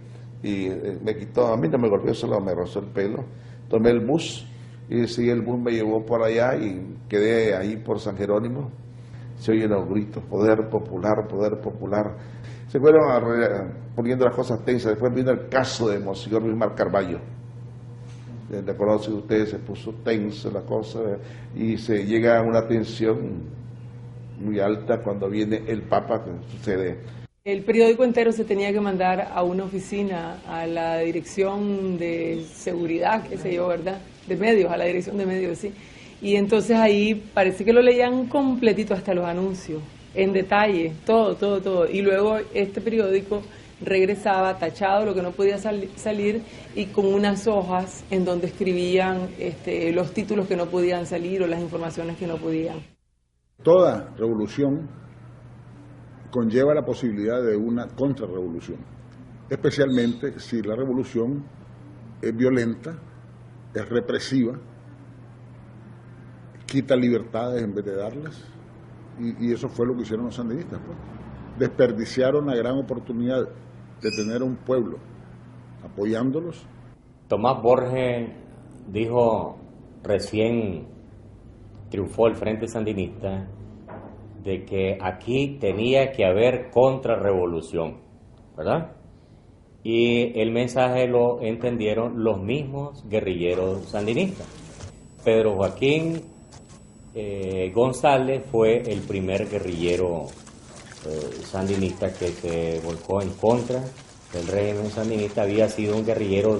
me quitó, a mí no me golpeó, solo me rozó el pelo. Tomé el bus y sí, el bus me llevó por allá y quedé ahí por San Jerónimo. Se oyen los gritos, poder popular, poder popular. Se fueron poniendo las cosas tensas. Después vino el caso de Monseñor Luis Mar Carballo. ¿Te conocen ustedes? Se puso tenso la cosa y se llega a una tensión muy alta cuando viene el Papa, que sucede. El periódico entero se tenía que mandar a una oficina, a la dirección de seguridad, qué sé yo, ¿verdad? De medios, a la dirección de medios, sí. Y entonces ahí parece que lo leían completito hasta los anuncios, en detalle, todo. Y luego este periódico regresaba tachado, lo que no podía salir, y con unas hojas en donde escribían los títulos que no podían salir o las informaciones que no podían. Toda revolución conlleva la posibilidad de una contrarrevolución, especialmente si la revolución es violenta, es represiva, quita libertades en vez de darlas, y eso fue lo que hicieron los sandinistas, pues. Desperdiciaron la gran oportunidad de tener un pueblo apoyándolos. Tomás Borges dijo, recién triunfó el Frente Sandinista, de que aquí tenía que haber contrarrevolución, ¿verdad? Y el mensaje lo entendieron los mismos guerrilleros sandinistas. Pedro Joaquín González fue el primer guerrillero sandinista que se volcó en contra del régimen sandinista. Había sido un guerrillero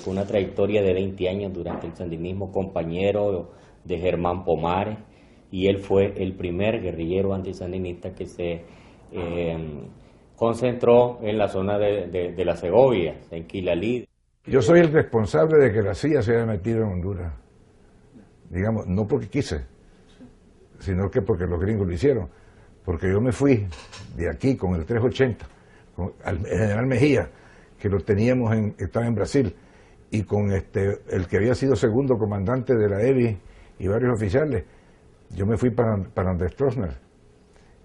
con una trayectoria de 20 años durante el sandinismo, compañero de Germán Pomares, y él fue el primer guerrillero antisandinista que se concentró en la zona de la Segovia, en Quilalí. Yo soy el responsable de que la CIA se haya metido en Honduras. Digamos, no porque quise, sino que porque los gringos lo hicieron. Porque yo me fui de aquí con el 380, con el general Mejía, que lo teníamos estaba en Brasil, y con el que había sido segundo comandante de la EBI y varios oficiales. Yo me fui para donde Stroessner,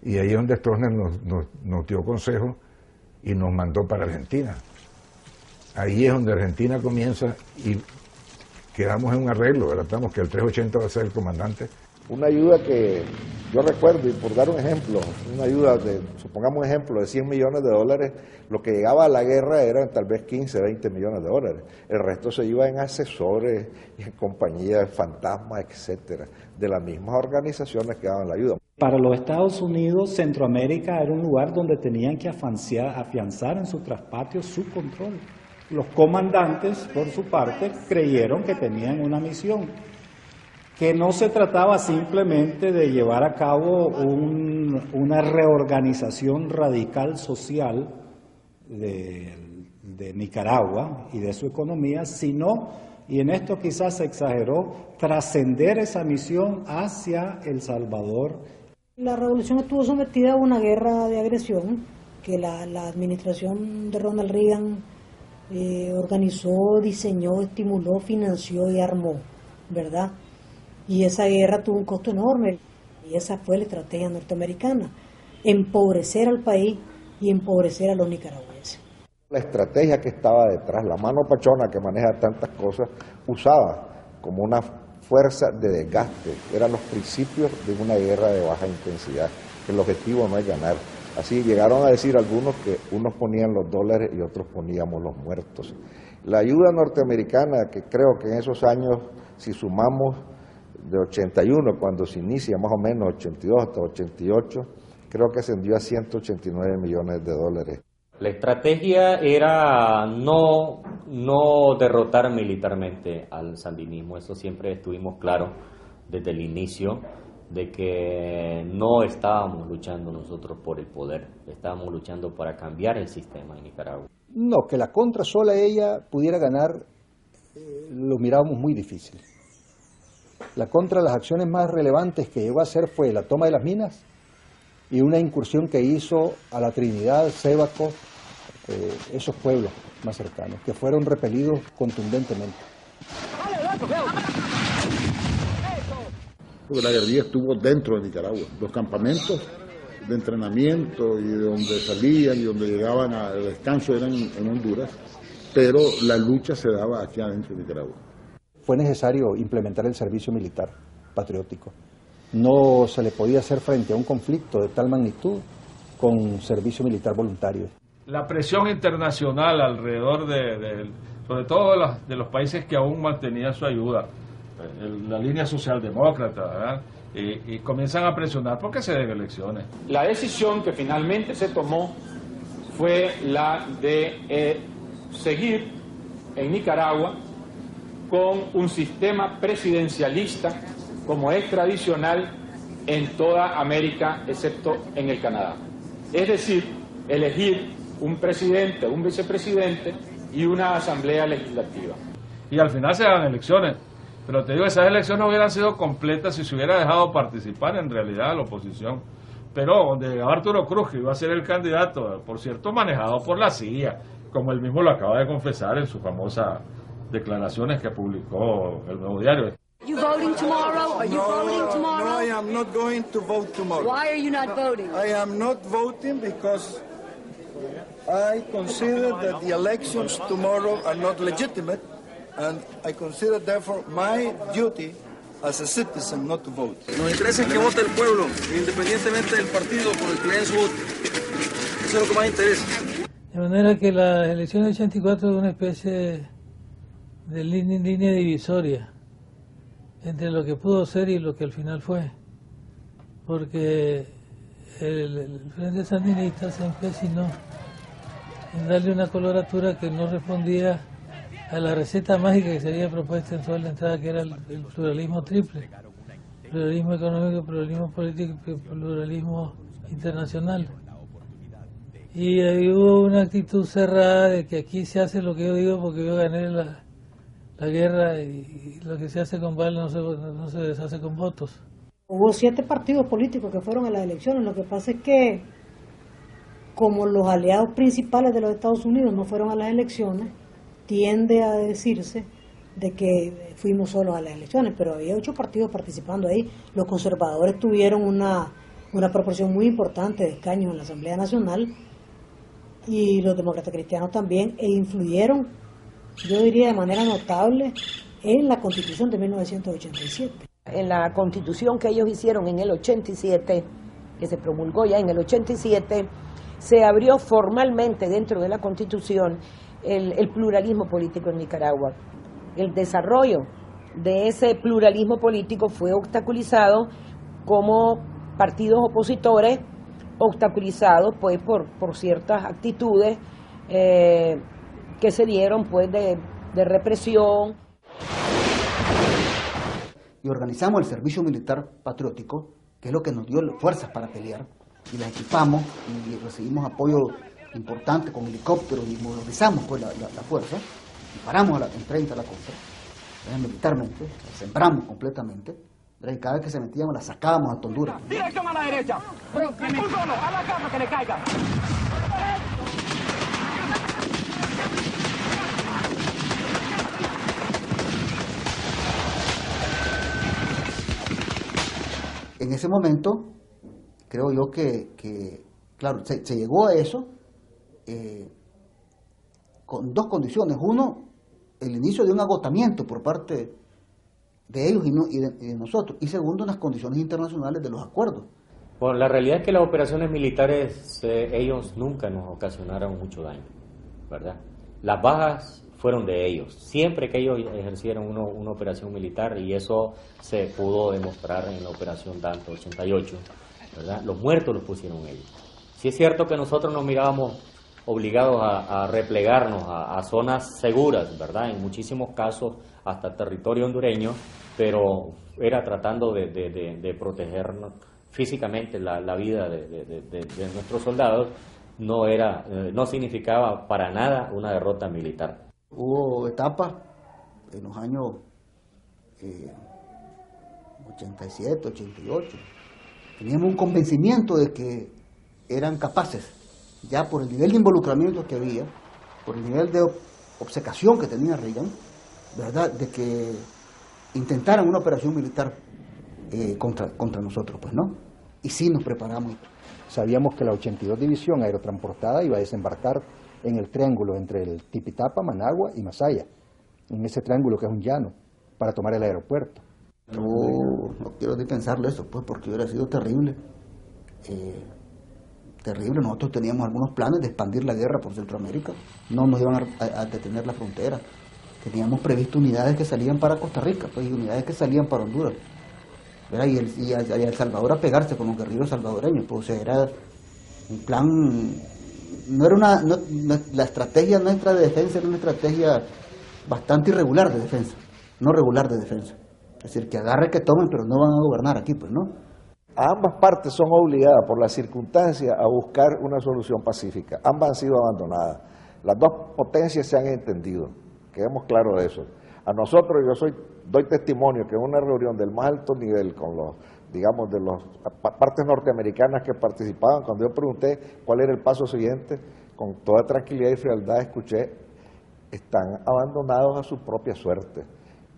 y ahí es donde Stroessner nos dio consejo y nos mandó para Argentina. Ahí es donde Argentina comienza y quedamos en un arreglo, tratamos que el 380 va a ser el comandante. Una ayuda que yo recuerdo, y por dar un ejemplo, una ayuda de, supongamos un ejemplo, de 100 millones de dólares, lo que llegaba a la guerra eran tal vez 15, 20 millones de dólares. El resto se iba en asesores y en compañías fantasmas, etcétera, de las mismas organizaciones que daban la ayuda. Para los Estados Unidos, Centroamérica era un lugar donde tenían que afianzar en su traspatio su control. Los comandantes, por su parte, creyeron que tenían una misión, que no se trataba simplemente de llevar a cabo una reorganización radical social de Nicaragua y de su economía, sino, y en esto quizás se exageró, trascender esa misión hacia El Salvador. La revolución estuvo sometida a una guerra de agresión que la administración de Ronald Reagan organizó, diseñó, estimuló, financió y armó, ¿verdad? Y esa guerra tuvo un costo enorme y esa fue la estrategia norteamericana, empobrecer al país y empobrecer a los nicaragüenses. La estrategia que estaba detrás, la mano pachona que maneja tantas cosas, usaba como una fuerza de desgaste, eran los principios de una guerra de baja intensidad, que el objetivo no es ganar. Así llegaron a decir algunos que unos ponían los dólares y otros poníamos los muertos. La ayuda norteamericana, que creo que en esos años, si sumamos de 81, cuando se inicia más o menos 82 hasta 88, creo que ascendió a 189 millones de dólares. La estrategia era no derrotar militarmente al sandinismo, eso siempre estuvimos claros desde el inicio, de que no estábamos luchando nosotros por el poder, estábamos luchando para cambiar el sistema en Nicaragua. No, que la contra sola ella pudiera ganar, lo mirábamos muy difícil. La contra, las acciones más relevantes que llegó a hacer fue la toma de las minas y una incursión que hizo a la Trinidad, Sébaco, esos pueblos más cercanos, que fueron repelidos contundentemente. Porque la guerrilla estuvo dentro de Nicaragua, los campamentos de entrenamiento y de donde salían y donde llegaban al descanso eran en Honduras, pero la lucha se daba aquí adentro de Nicaragua. Fue necesario implementar el servicio militar patriótico. No se le podía hacer frente a un conflicto de tal magnitud con servicio militar voluntario. La presión internacional alrededor sobre todo de los países que aún mantenían su ayuda, la línea socialdemócrata, ¿verdad? Y comienzan a presionar porque se den elecciones. La decisión que finalmente se tomó fue la de seguir en Nicaragua con un sistema presidencialista como es tradicional en toda América excepto en el Canadá. Es decir, elegir un presidente, un vicepresidente y una asamblea legislativa. Y al final se dan elecciones. Pero te digo, esas elecciones no hubieran sido completas si se hubiera dejado participar en realidad la oposición. Pero donde llegaba Arturo Cruz, que iba a ser el candidato, por cierto, manejado por la CIA, como él mismo lo acaba de confesar en sus famosas declaraciones que publicó el Nuevo Diario. You voting tomorrow? Are you voting tomorrow? No, I am not going to vote tomorrow. Why are you not voting? I am not voting because I consider that the elections tomorrow are not legitimate. And I consider, therefore, my duty as a citizen not to vote. Nos interesa que vote el pueblo, independientemente del partido por el que le den su voto. Eso es lo que más interesa. De manera que la elección del 84 es una especie de línea divisoria entre lo que pudo ser y lo que al final fue. Porque el Frente Sandinista se empecinó en darle una coloratura que no respondía a la receta mágica que se había propuesto en toda la entrada, que era el pluralismo triple: pluralismo económico, pluralismo político y pluralismo internacional. Y ahí hubo una actitud cerrada de que aquí se hace lo que yo digo porque yo gané la guerra y lo que se hace con balas no se deshace con votos. Hubo 7 partidos políticos que fueron a las elecciones. Lo que pasa es que como los aliados principales de los Estados Unidos no fueron a las elecciones, tiende a decirse de que fuimos solos a las elecciones, pero había 8 partidos participando ahí. Los conservadores tuvieron una proporción muy importante de escaños en la Asamblea Nacional y los demócratas cristianos también, e influyeron, yo diría de manera notable, en la Constitución de 1987. En la constitución que ellos hicieron en el 87, que se promulgó ya en el 87, se abrió formalmente dentro de la constitución el pluralismo político en Nicaragua. El desarrollo de ese pluralismo político fue obstaculizado como partidos opositores, obstaculizados pues por ciertas actitudes que se dieron pues de represión. Y organizamos el servicio militar patriótico, que es lo que nos dio fuerzas para pelear, y las equipamos y recibimos apoyo importante con helicópteros y movilizamos pues la fuerza, y paramos en 30 la costa, militarmente, la sembramos completamente, y cada vez que se metíamos la sacábamos a Honduras. Dirección a la derecha, un solo, a la cama que le caiga. En ese momento, creo yo que claro, se llegó a eso con dos condiciones. Uno, el inicio de un agotamiento por parte de ellos y de nosotros. Y segundo, unas condiciones internacionales de los acuerdos. Bueno, la realidad es que las operaciones militares, ellos nunca nos ocasionaron mucho daño, ¿verdad? Las bajas fueron de ellos, siempre que ellos ejercieron una operación militar, y eso se pudo demostrar en la operación Dante 88, ¿verdad? Los muertos los pusieron ellos. Sí es cierto que nosotros nos mirábamos obligados a replegarnos a zonas seguras, ¿verdad? En muchísimos casos hasta territorio hondureño, pero era tratando de protegernos físicamente la vida de nuestros soldados. No significaba para nada una derrota militar. Hubo etapas en los años 87, 88. Teníamos un convencimiento de que eran capaces, ya por el nivel de involucramiento que había, por el nivel de obcecación que tenía Reagan, ¿verdad?, de que intentaran una operación militar contra nosotros, pues no. Y sí nos preparamos. Sabíamos que la 82 División Aerotransportada iba a desembarcar en el triángulo entre el Tipitapa, Managua y Masaya, en ese triángulo que es un llano, para tomar el aeropuerto. No quiero ni pensarlo eso, pues, porque hubiera sido terrible. Terrible. Nosotros teníamos algunos planes de expandir la guerra por Centroamérica. No nos iban a detener la frontera. Teníamos previsto unidades que salían para Costa Rica, pues, y unidades que salían para Honduras. ¿Verdad? Y a El Salvador a pegarse con los guerrilleros salvadoreños. Pues, o sea, era un plan. No era la estrategia nuestra de defensa era una estrategia bastante irregular de defensa, no regular de defensa. Es decir, que agarre, que tomen, pero no van a gobernar aquí, pues, ¿no? Ambas partes son obligadas por las circunstancias a buscar una solución pacífica. Ambas han sido abandonadas. Las dos potencias se han entendido. Quedemos claros de eso. A nosotros, doy testimonio que en una reunión del más alto nivel con de las partes norteamericanas que participaban, cuando yo pregunté cuál era el paso siguiente, con toda tranquilidad y frialdad escuché, están abandonados a su propia suerte.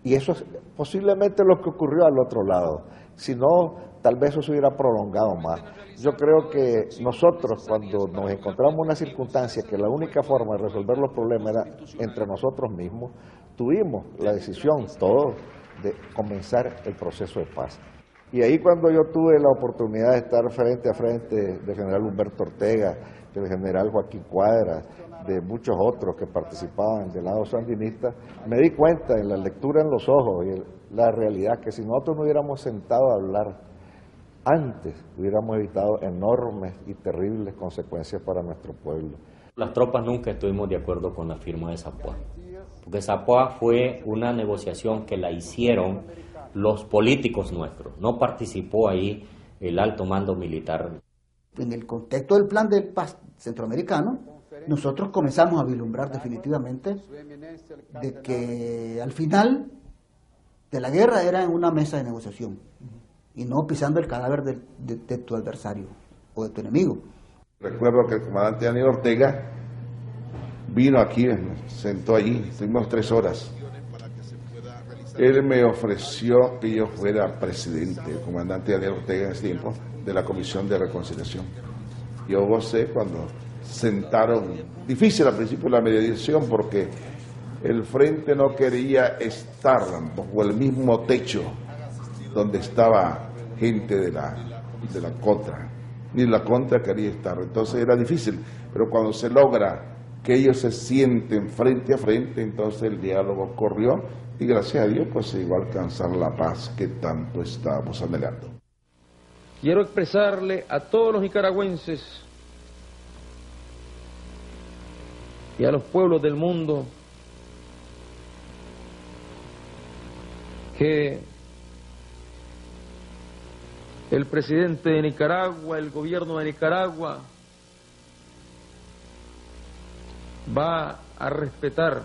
Y eso es posiblemente lo que ocurrió al otro lado. Si no, tal vez eso se hubiera prolongado más. Yo creo que nosotros, cuando nos encontramos en una circunstancia que la única forma de resolver los problemas era entre nosotros mismos, tuvimos la decisión todos de comenzar el proceso de paz. Y ahí, cuando yo tuve la oportunidad de estar frente a frente del general Humberto Ortega, del general Joaquín Cuadra, de muchos otros que participaban del lado sandinista, me di cuenta en la lectura en los ojos y la realidad que si nosotros no hubiéramos sentado a hablar antes, hubiéramos evitado enormes y terribles consecuencias para nuestro pueblo. Las tropas nunca estuvimos de acuerdo con la firma de Zapua, porque Zapua fue una negociación que la hicieron los políticos nuestros, no participó ahí el alto mando militar. En el contexto del plan de paz centroamericano, nosotros comenzamos a vislumbrar definitivamente de que al final de la guerra era en una mesa de negociación y no pisando el cadáver de tu adversario o de tu enemigo. Recuerdo que el comandante Daniel Ortega vino aquí, sentó allí, estuvimos 3 horas. Él me ofreció que yo fuera presidente, el comandante Daniel Ortega en ese tiempo, de la Comisión de Reconciliación. Yo gocé cuando sentaron, difícil al principio la mediación porque el frente no quería estar bajo el mismo techo donde estaba gente de la contra, ni la contra quería estar, entonces era difícil, pero cuando se logra que ellos se sienten frente a frente, entonces el diálogo corrió y gracias a Dios pues se llegó a alcanzar la paz que tanto estábamos anhelando. Quiero expresarle a todos los nicaragüenses y a los pueblos del mundo que el presidente de Nicaragua, el gobierno de Nicaragua, va a respetar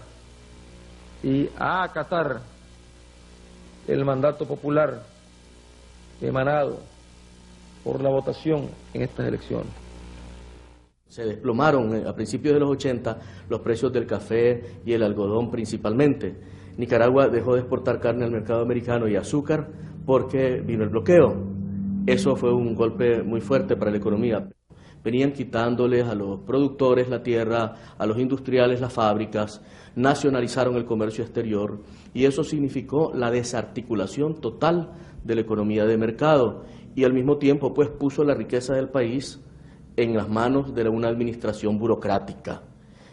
y a acatar el mandato popular emanado por la votación en estas elecciones. Se desplomaron a principios de los 80 los precios del café y el algodón principalmente. Nicaragua dejó de exportar carne al mercado americano y azúcar porque vino el bloqueo. Eso fue un golpe muy fuerte para la economía. Venían quitándoles a los productores la tierra, a los industriales las fábricas, nacionalizaron el comercio exterior y eso significó la desarticulación total de la economía de mercado y al mismo tiempo pues puso la riqueza del país en las manos de una administración burocrática.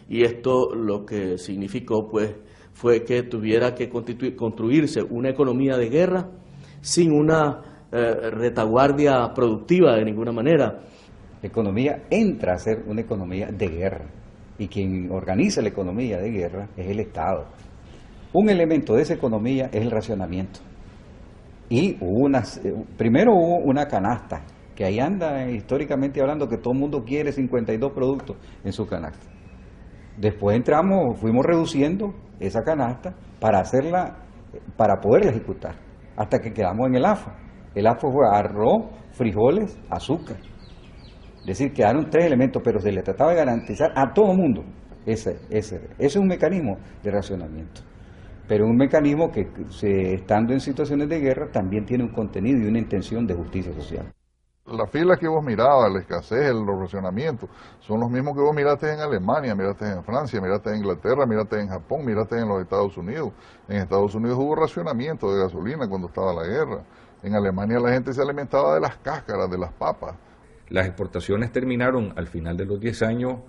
Y esto lo que significó pues fue que tuviera que construirse una economía de guerra sin una retaguardia productiva de ninguna manera. La economía entra a ser una economía de guerra y quien organiza la economía de guerra es el Estado. Un elemento de esa economía es el racionamiento. Y primero hubo una canasta, que ahí anda históricamente hablando que todo el mundo quiere 52 productos en su canasta. Después fuimos reduciendo esa canasta para poderla ejecutar, hasta que quedamos en el AFA. El AFA fue arroz, frijoles, azúcar. Es decir, quedaron 3 elementos, pero se le trataba de garantizar a todo el mundo. Ese es un mecanismo de racionamiento. Pero un mecanismo que, estando en situaciones de guerra, también tiene un contenido y una intención de justicia social. Las filas que vos mirabas, la escasez, los racionamientos, son los mismos que vos miraste en Alemania, miraste en Francia, miraste en Inglaterra, miraste en Japón, miraste en los Estados Unidos. En Estados Unidos hubo racionamiento de gasolina cuando estaba la guerra. En Alemania la gente se alimentaba de las cáscaras, de las papas. Las exportaciones terminaron al final de los 10 años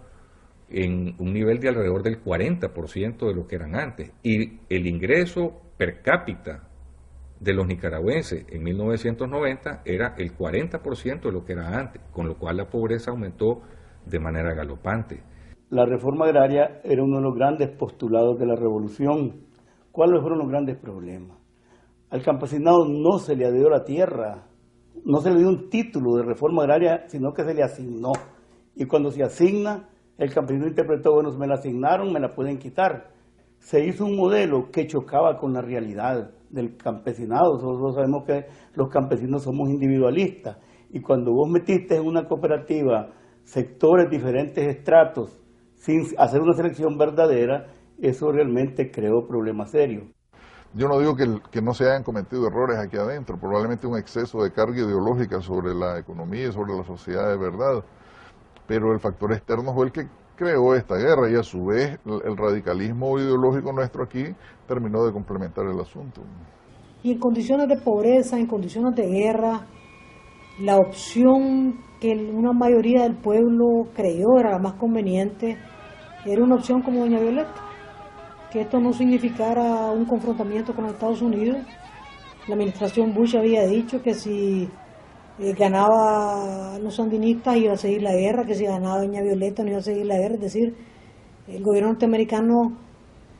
en un nivel de alrededor del 40% de lo que eran antes. Y el ingreso per cápita de los nicaragüenses en 1990 era el 40% de lo que era antes, con lo cual la pobreza aumentó de manera galopante. La reforma agraria era uno de los grandes postulados de la revolución. ¿Cuáles fueron los grandes problemas? Al campesinado no se le dio la tierra, no se le dio un título de reforma agraria, sino que se le asignó. Y cuando se asigna, el campesino interpretó, bueno, me la asignaron, me la pueden quitar. Se hizo un modelo que chocaba con la realidad del campesinado. Nosotros sabemos que los campesinos somos individualistas. Y cuando vos metiste en una cooperativa sectores, diferentes estratos, sin hacer una selección verdadera, eso realmente creó problemas serios. Yo no digo que no se hayan cometido errores aquí adentro, probablemente un exceso de carga ideológica sobre la economía y sobre la sociedad de verdad, pero el factor externo fue el que creó esta guerra y a su vez el radicalismo ideológico nuestro aquí terminó de complementar el asunto. Y en condiciones de pobreza, en condiciones de guerra, la opción que una mayoría del pueblo creyó era la más conveniente, era una opción como doña Violeta, que esto no significara un confrontamiento con los Estados Unidos. La administración Bush había dicho que si ganaba los sandinistas iba a seguir la guerra, que si ganaba doña Violeta no iba a seguir la guerra, es decir, el gobierno norteamericano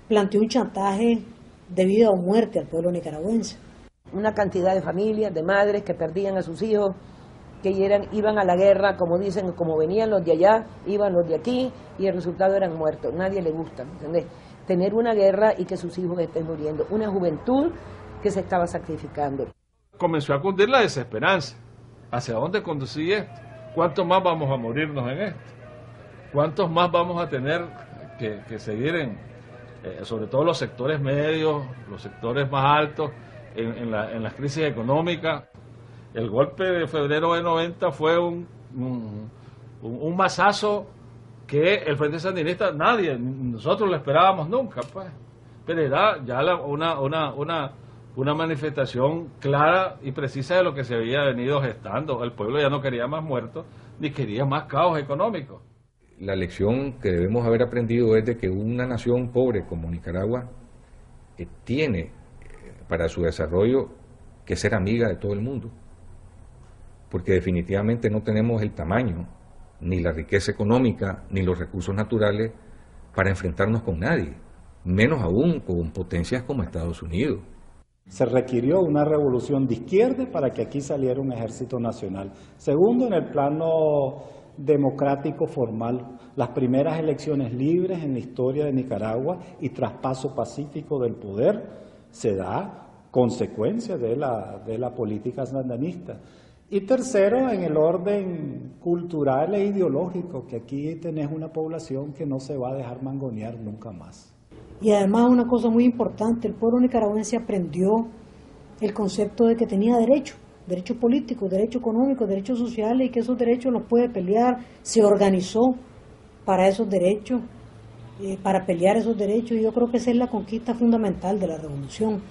planteó un chantaje de vida o muerte al pueblo nicaragüense. Una cantidad de familias, de madres que perdían a sus hijos, que iban a la guerra, como dicen, como venían los de allá, iban los de aquí, y el resultado eran muertos. Nadie le gusta, ¿entendés? Tener una guerra y que sus hijos estén muriendo. Una juventud que se estaba sacrificando. Comenzó a cundir la desesperanza. ¿Hacia dónde conducía esto? ¿Cuántos más vamos a morirnos en esto? ¿Cuántos más vamos a tener que seguir sobre todo los sectores medios, los sectores más altos, en las crisis económicas? El golpe de febrero de 90 fue un masazo que el Frente Sandinista, nosotros lo esperábamos nunca, pues. Pero era ya una manifestación clara y precisa de lo que se había venido gestando. El pueblo ya no quería más muertos, ni quería más caos económico. La lección que debemos haber aprendido es de que una nación pobre como Nicaragua tiene para su desarrollo que ser amiga de todo el mundo, porque definitivamente no tenemos el tamaño, ni la riqueza económica, ni los recursos naturales para enfrentarnos con nadie, menos aún con potencias como Estados Unidos. Se requirió una revolución de izquierda para que aquí saliera un ejército nacional. Segundo, en el plano democrático formal, las primeras elecciones libres en la historia de Nicaragua y traspaso pacífico del poder se da consecuencia de la política sandinista. Y tercero, en el orden cultural e ideológico, que aquí tenés una población que no se va a dejar mangonear nunca más. Y además una cosa muy importante, el pueblo nicaragüense aprendió el concepto de que tenía derechos políticos, derechos económicos, derechos sociales, y que esos derechos los puede pelear, se organizó para esos derechos, para pelear esos derechos, y yo creo que esa es la conquista fundamental de la revolución.